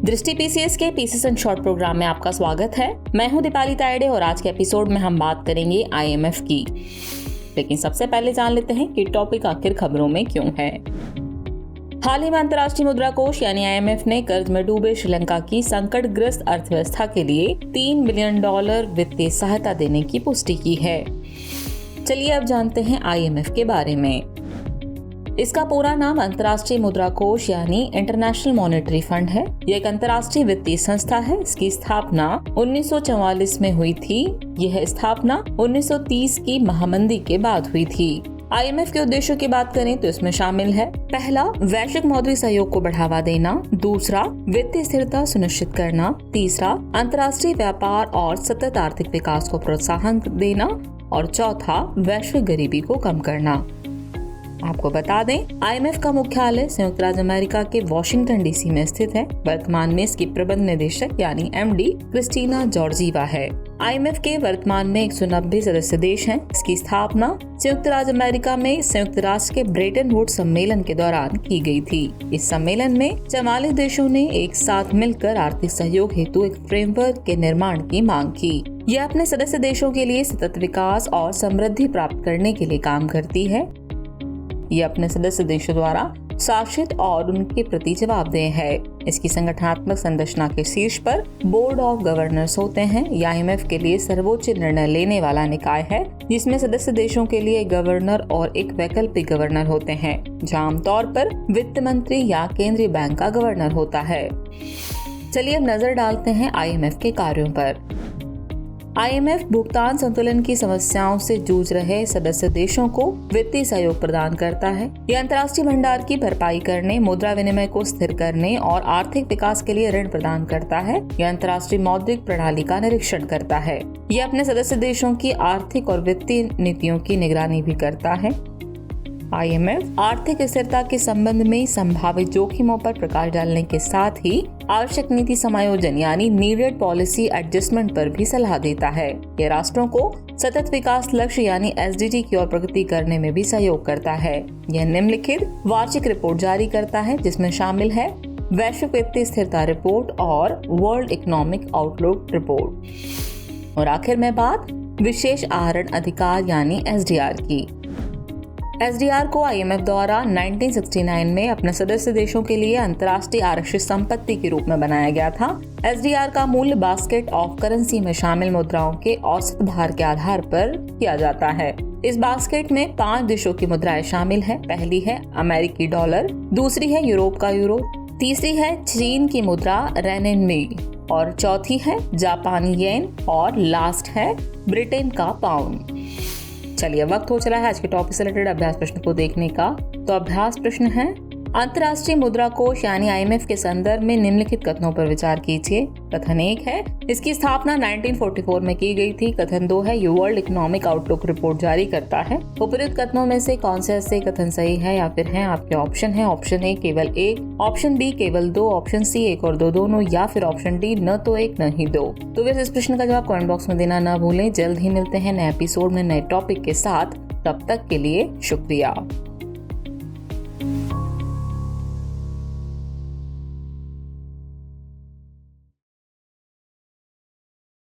दृष्टि पीसीएस के PCS in short programme में आपका स्वागत है। मैं हूं दीपाली तायडे और आज के एपिसोड में हम बात करेंगे आईएमएफ की। लेकिन सबसे पहले जान लेते हैं कि टॉपिक आखिर खबरों में क्यों है। हाल ही में अंतर्राष्ट्रीय मुद्रा कोष यानी आईएमएफ ने कर्ज में डूबे श्रीलंका की संकटग्रस्त अर्थव्यवस्था के लिए $3 बिलियन वित्तीय सहायता देने की पुष्टि की है। चलिए अब जानते हैं आईएमएफ के बारे में। इसका पूरा नाम अंतर्राष्ट्रीय मुद्रा कोष यानी इंटरनेशनल मॉनेटरी फंड है। यह एक अंतर्राष्ट्रीय वित्तीय संस्था है। इसकी स्थापना 1944 में हुई थी। यह स्थापना 1930 की महामंदी के बाद हुई थी। आईएमएफ के उद्देश्यों की बात करें तो इसमें शामिल है: पहला, वैश्विक मौद्रिक सहयोग को बढ़ावा देना। दूसरा, वित्तीय स्थिरता सुनिश्चित करना। तीसरा, अंतर्राष्ट्रीय व्यापार और सतत आर्थिक विकास को प्रोत्साहन देना। और चौथा, वैश्विक गरीबी को कम करना। आपको बता दें, आईएमएफ का मुख्यालय संयुक्त राज्य अमेरिका के वॉशिंगटन डीसी में स्थित है। वर्तमान में इसकी प्रबंध निदेशक यानी एमडी क्रिस्टीना जॉर्जीवा है। आईएमएफ के वर्तमान में 190 सदस्य देश हैं। इसकी स्थापना संयुक्त राज्य अमेरिका में संयुक्त राष्ट्र के ब्रेटन वुड्स सम्मेलन के दौरान की गई थी। इस सम्मेलन में 44 देशों ने एक साथ मिलकर आर्थिक सहयोग हेतु एक फ्रेमवर्क के निर्माण की मांग की। यह अपने सदस्य देशों के लिए सतत विकास और समृद्धि प्राप्त करने के लिए काम करती है। ये अपने सदस्य देशों द्वारा शासित और उनके प्रति जवाबदेह है। इसकी संगठनात्मक संरचना के शीर्ष पर बोर्ड ऑफ गवर्नर्स होते हैं। यह आईएमएफ के लिए सर्वोच्च निर्णय लेने वाला निकाय है, जिसमें सदस्य देशों के लिए गवर्नर और एक वैकल्पिक गवर्नर होते हैं, जहां आमतौर पर वित्त मंत्री या केंद्रीय बैंक का गवर्नर होता है। चलिए अब नजर डालते हैं आईएमएफ के कार्यों पर। आईएमएफ भुगतान संतुलन की समस्याओं से जूझ रहे सदस्य देशों को वित्तीय सहयोग प्रदान करता है। यह अंतर्राष्ट्रीय भंडार की भरपाई करने, मुद्रा विनिमय को स्थिर करने और आर्थिक विकास के लिए ऋण प्रदान करता है। यह अंतर्राष्ट्रीय मौद्रिक प्रणाली का निरीक्षण करता है। यह अपने सदस्य देशों की आर्थिक और वित्तीय नीतियों की निगरानी भी करता है। आईएमएफ आर्थिक स्थिरता के संबंध में संभावित जोखिमों पर प्रकाश डालने के साथ ही आवश्यक नीति समायोजन यानी नीडेड पॉलिसी एडजस्टमेंट पर भी सलाह देता है। यह राष्ट्रों को सतत विकास लक्ष्य यानी एसडीजी की ओर प्रगति करने में भी सहयोग करता है। यह निम्नलिखित वार्षिक रिपोर्ट जारी करता है, जिसमें शामिल है वैश्विक वित्तीय स्थिरता रिपोर्ट और वर्ल्ड इकोनॉमिक आउटलुक रिपोर्ट। और आखिर में बात विशेष आहरण अधिकार यानी एसडीआर की। एसडीआर को आईएमएफ द्वारा 1969 में अपने सदस्य देशों के लिए अंतर्राष्ट्रीय आरक्षित संपत्ति के रूप में बनाया गया था। एसडीआर का मूल्य बास्केट ऑफ करेंसी में शामिल मुद्राओं के औसत भार के आधार पर किया जाता है। इस बास्केट में 5 देशों की मुद्राएं शामिल है। पहली है अमेरिकी डॉलर, दूसरी है यूरोप का यूरो, तीसरी है चीन की मुद्रा रेनमिनबी और चौथी है जापानी येन और लास्ट है ब्रिटेन का पाउंड। चलिए वक्त हो चला है आज के टॉपिक से रिलेटेड अभ्यास प्रश्न को देखने का। तो अभ्यास प्रश्न है, अंतर्राष्ट्रीय मुद्रा कोष यानी आईएमएफ के संदर्भ में निम्नलिखित कथनों पर विचार कीजिए। कथन 1 है, इसकी स्थापना 1944 में की गई थी। कथन 2 है, ये वर्ल्ड इकोनॉमिक आउटलुक रिपोर्ट जारी करता है। उपरोक्त कथनों में से कौन से कथन सही है या फिर हैं आपके ऑप्शन है। ऑप्शन ए केवल 1, ऑप्शन बी केवल 2, ऑप्शन सी 1 और 2 दोनों, या फिर ऑप्शन डी न तो 1 न ही 2। तो वैसे इस प्रश्न का जवाब कमेंट बॉक्स में देना न भूलें। जल्द ही मिलते हैं नए एपिसोड में नए टॉपिक के साथ। तब तक के लिए शुक्रिया।